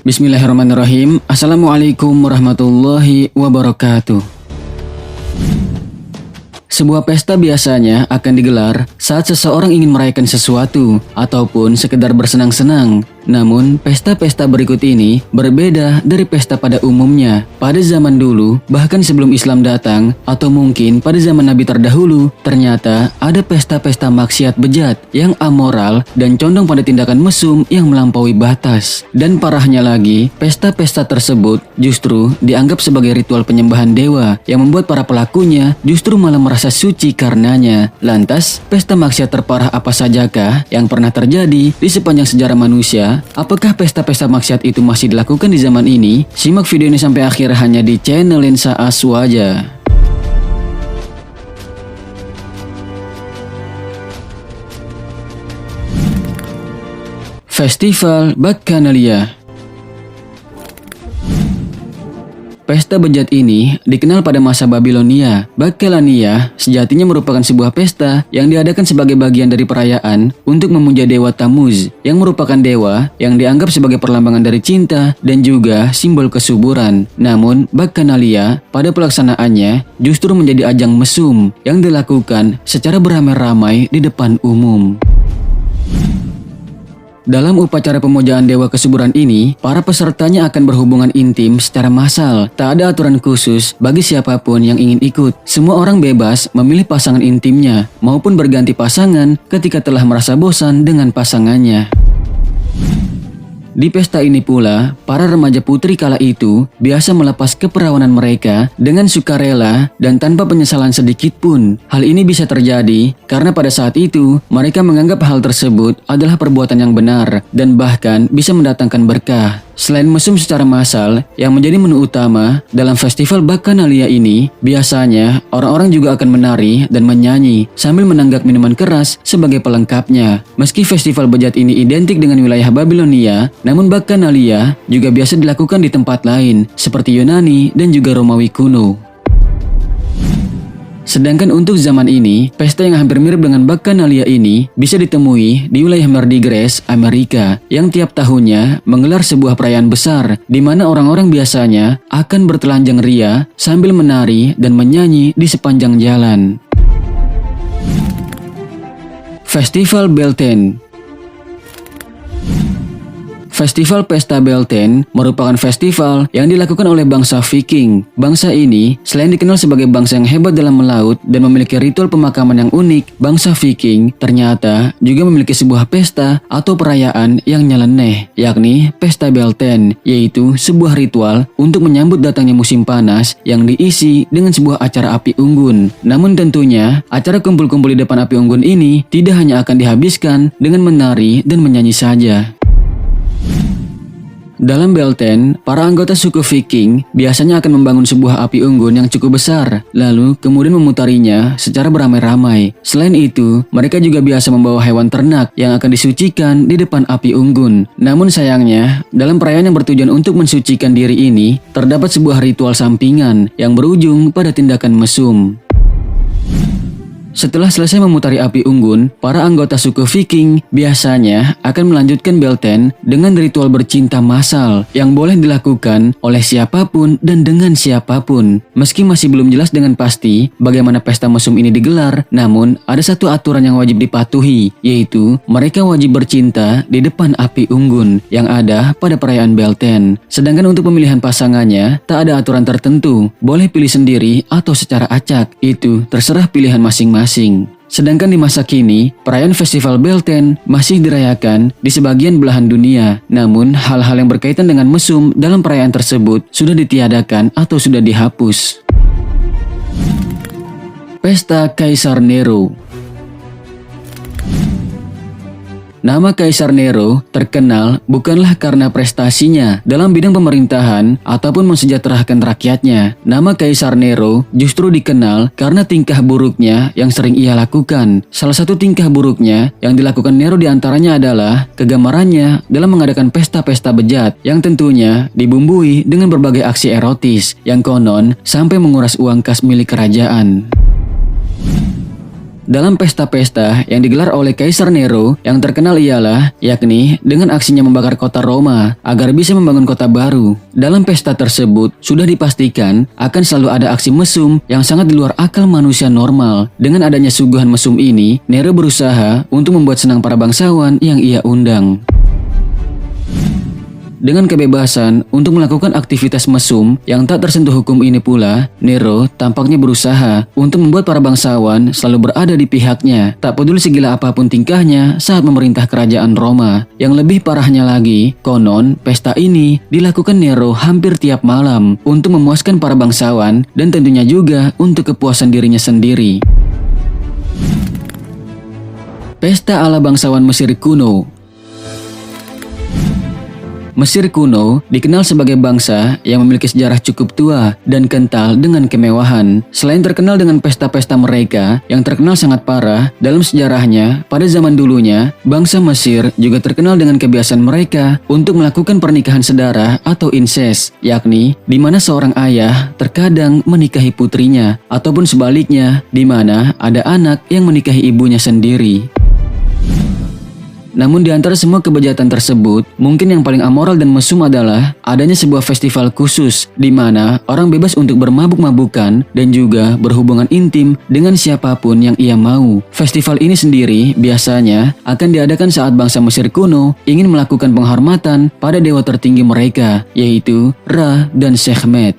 Bismillahirrahmanirrahim. Assalamualaikum warahmatullahi wabarakatuh. Sebuah pesta biasanya akan digelar saat seseorang ingin merayakan sesuatu ataupun sekedar bersenang-senang. Namun, pesta-pesta berikut ini berbeda dari pesta pada umumnya. Pada zaman dulu, bahkan sebelum Islam datang, atau mungkin pada zaman Nabi terdahulu, ternyata ada pesta-pesta maksiat bejat yang amoral dan condong pada tindakan mesum yang melampaui batas. Dan parahnya lagi, pesta-pesta tersebut justru dianggap sebagai ritual penyembahan dewa yang membuat para pelakunya justru malah merasa suci karenanya. Lantas, pesta maksiat terparah apa sajakah yang pernah terjadi di sepanjang sejarah manusia? Apakah pesta-pesta maksiat itu masih dilakukan di zaman ini? Simak video ini sampai akhir hanya di channel Lensa Aswaja. Festival Bacchanaliae. Pesta bejat ini dikenal pada masa Babilonia. Bacchanaliae sejatinya merupakan sebuah pesta yang diadakan sebagai bagian dari perayaan untuk memuja dewa Tammuz, yang merupakan dewa yang dianggap sebagai perlambangan dari cinta dan juga simbol kesuburan. Namun, Bacchanaliae pada pelaksanaannya justru menjadi ajang mesum yang dilakukan secara beramai-ramai di depan umum. Dalam upacara pemujaan dewa kesuburan ini, para pesertanya akan berhubungan intim secara massal. Tak ada aturan khusus bagi siapapun yang ingin ikut. Semua orang bebas memilih pasangan intimnya maupun berganti pasangan ketika telah merasa bosan dengan pasangannya. Di pesta ini pula, para remaja putri kala itu biasa melepas keperawanan mereka dengan sukarela dan tanpa penyesalan sedikit pun. Hal ini bisa terjadi karena pada saat itu mereka menganggap hal tersebut adalah perbuatan yang benar dan bahkan bisa mendatangkan berkah. Selain mesum secara massal yang menjadi menu utama dalam festival Bacchanaliae ini, biasanya orang-orang juga akan menari dan menyanyi sambil menenggak minuman keras sebagai pelengkapnya. Meski festival bejat ini identik dengan wilayah Babilonia, namun Bacchanaliae juga biasa dilakukan di tempat lain seperti Yunani dan juga Romawi kuno. Sedangkan untuk zaman ini, pesta yang hampir mirip dengan Bacchanaliae ini bisa ditemui di wilayah Mardi Gras, Amerika, yang tiap tahunnya menggelar sebuah perayaan besar di mana orang-orang biasanya akan bertelanjang ria sambil menari dan menyanyi di sepanjang jalan. Festival Beltane. Festival Pesta Beltane merupakan festival yang dilakukan oleh bangsa Viking. Bangsa ini selain dikenal sebagai bangsa yang hebat dalam melaut dan memiliki ritual pemakaman yang unik, bangsa Viking ternyata juga memiliki sebuah pesta atau perayaan yang nyeleneh, yakni Pesta Beltane, yaitu sebuah ritual untuk menyambut datangnya musim panas yang diisi dengan sebuah acara api unggun. Namun tentunya, acara kumpul-kumpul di depan api unggun ini tidak hanya akan dihabiskan dengan menari dan menyanyi saja. Dalam Beltane, para anggota suku Viking biasanya akan membangun sebuah api unggun yang cukup besar, lalu kemudian memutarinya secara beramai-ramai. Selain itu, mereka juga biasa membawa hewan ternak yang akan disucikan di depan api unggun. Namun sayangnya, dalam perayaan yang bertujuan untuk mensucikan diri ini, terdapat sebuah ritual sampingan yang berujung pada tindakan mesum. Setelah selesai memutari api unggun, para anggota suku Viking biasanya akan melanjutkan Beltane dengan ritual bercinta massal yang boleh dilakukan oleh siapapun dan dengan siapapun. Meski masih belum jelas dengan pasti bagaimana pesta mesum ini digelar, namun ada satu aturan yang wajib dipatuhi, yaitu mereka wajib bercinta di depan api unggun yang ada pada perayaan Beltane. Sedangkan untuk pemilihan pasangannya, tak ada aturan tertentu, boleh pilih sendiri atau secara acak, itu terserah pilihan masing-masing. Sedangkan di masa kini, perayaan Festival Beltane masih dirayakan di sebagian belahan dunia. Namun, hal-hal yang berkaitan dengan mesum dalam perayaan tersebut sudah ditiadakan atau sudah dihapus. Pesta Kaisar Nero. Nama Kaisar Nero terkenal bukanlah karena prestasinya dalam bidang pemerintahan ataupun mensejahterakan rakyatnya. Nama Kaisar Nero justru dikenal karena tingkah buruknya yang sering ia lakukan. Salah satu tingkah buruknya yang dilakukan Nero diantaranya adalah kegemarannya dalam mengadakan pesta-pesta bejat yang tentunya dibumbui dengan berbagai aksi erotis yang konon sampai menguras uang kas milik kerajaan. dalam pesta-pesta yang digelar oleh Kaisar Nero yang terkenal ialah yakni dengan aksinya membakar kota Roma agar bisa membangun kota baru. Dalam pesta tersebut sudah dipastikan akan selalu ada aksi mesum yang sangat di luar akal manusia normal. Dengan adanya suguhan mesum ini, Nero berusaha untuk membuat senang para bangsawan yang ia undang. Dengan kebebasan untuk melakukan aktivitas mesum yang tak tersentuh hukum ini pula, Nero tampaknya berusaha untuk membuat para bangsawan selalu berada di pihaknya, tak peduli segila apapun tingkahnya saat memerintah kerajaan Roma. Yang lebih parahnya lagi, konon pesta ini dilakukan Nero hampir tiap malam untuk memuaskan para bangsawan dan tentunya juga untuk kepuasan dirinya sendiri. Pesta ala bangsawan Mesir kuno. Mesir kuno dikenal sebagai bangsa yang memiliki sejarah cukup tua dan kental dengan kemewahan. Selain terkenal dengan pesta-pesta mereka yang terkenal sangat parah dalam sejarahnya, pada zaman dulunya, bangsa Mesir juga terkenal dengan kebiasaan mereka untuk melakukan pernikahan sedara atau incest, yakni di mana seorang ayah terkadang menikahi putrinya, ataupun sebaliknya, di mana ada anak yang menikahi ibunya sendiri. Namun di antara semua kebejatan tersebut, mungkin yang paling amoral dan mesum adalah adanya sebuah festival khusus di mana orang bebas untuk bermabuk-mabukan dan juga berhubungan intim dengan siapapun yang ia mau. Festival ini sendiri biasanya akan diadakan saat bangsa Mesir kuno ingin melakukan penghormatan pada dewa tertinggi mereka, yaitu Ra dan Sekhmet.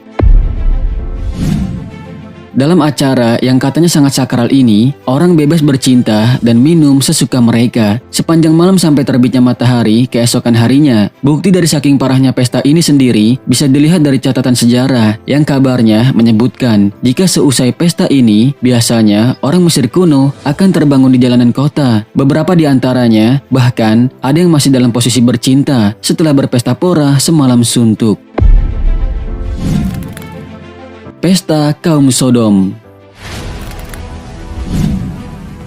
Dalam acara yang katanya sangat sakral ini, orang bebas bercinta dan minum sesuka mereka sepanjang malam sampai terbitnya matahari keesokan harinya. Bukti dari saking parahnya pesta ini sendiri bisa dilihat dari catatan sejarah yang kabarnya menyebutkan jika seusai pesta ini, biasanya orang Mesir kuno akan terbangun di jalanan kota. Beberapa di antaranya bahkan ada yang masih dalam posisi bercinta setelah berpesta pora semalam suntuk. Pesta kaum Sodom.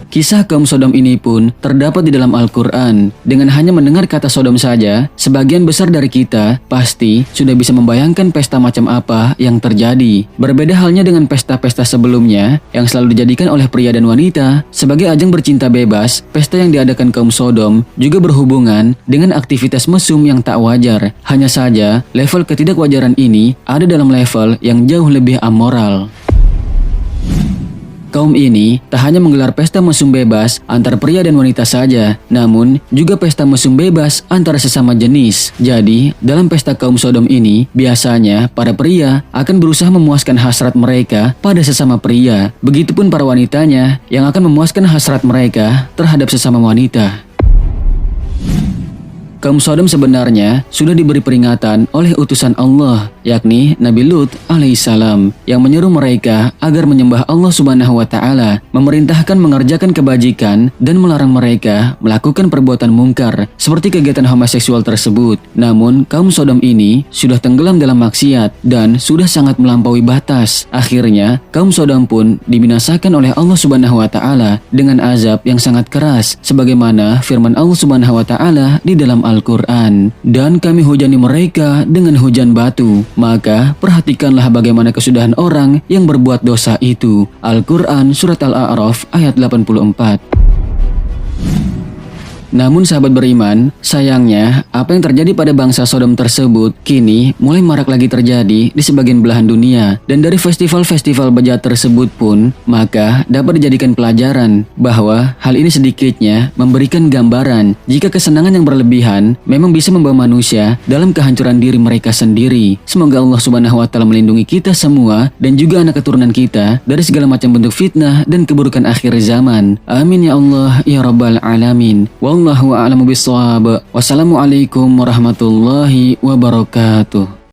Kisah kaum Sodom ini pun terdapat di dalam Al-Quran. Dengan hanya mendengar kata Sodom saja, sebagian besar dari kita pasti sudah bisa membayangkan pesta macam apa yang terjadi. Berbeda halnya dengan pesta-pesta sebelumnya yang selalu dijadikan oleh pria dan wanita sebagai ajang bercinta bebas, pesta yang diadakan kaum Sodom juga berhubungan dengan aktivitas mesum yang tak wajar. Hanya saja, level ketidakwajaran ini ada dalam level yang jauh lebih amoral. Kaum ini tak hanya menggelar pesta mesum bebas antar pria dan wanita saja, namun juga pesta mesum bebas antara sesama jenis. Jadi, dalam pesta kaum Sodom ini, biasanya para pria akan berusaha memuaskan hasrat mereka pada sesama pria. Begitupun para wanitanya yang akan memuaskan hasrat mereka terhadap sesama wanita. Kaum Sodom sebenarnya sudah diberi peringatan oleh utusan Allah, yakni Nabi Lut alaihissalam, yang menyeru mereka agar menyembah Allah Subhanahu wa Ta'ala, memerintahkan mengerjakan kebajikan, dan melarang mereka melakukan perbuatan mungkar seperti kegiatan homoseksual tersebut. Namun, kaum Sodom ini sudah tenggelam dalam maksiat dan sudah sangat melampaui batas. Akhirnya, kaum Sodom pun dibinasakan oleh Allah Subhanahu wa Ta'ala dengan azab yang sangat keras, sebagaimana firman Allah Subhanahu wa Ta'ala di dalam Al-Quran, dan kami hujani mereka dengan hujan batu. Maka perhatikanlah bagaimana kesudahan orang yang berbuat dosa itu. Al-Quran Surat Al-A'raf ayat 84. Namun sahabat beriman, sayangnya apa yang terjadi pada bangsa Sodom tersebut kini mulai marak lagi terjadi di sebagian belahan dunia. Dan dari festival-festival bejat tersebut pun, maka dapat dijadikan pelajaran bahwa hal ini sedikitnya memberikan gambaran jika kesenangan yang berlebihan memang bisa membawa manusia dalam kehancuran diri mereka sendiri. Semoga Allah Subhanahu wa Ta'ala melindungi kita semua dan juga anak keturunan kita dari segala macam bentuk fitnah dan keburukan akhir zaman. Amin ya Allah ya Rabbal Alamin. Wallahu a'lamu bissawab. Wassalamualaikum warahmatullahi wabarakatuh.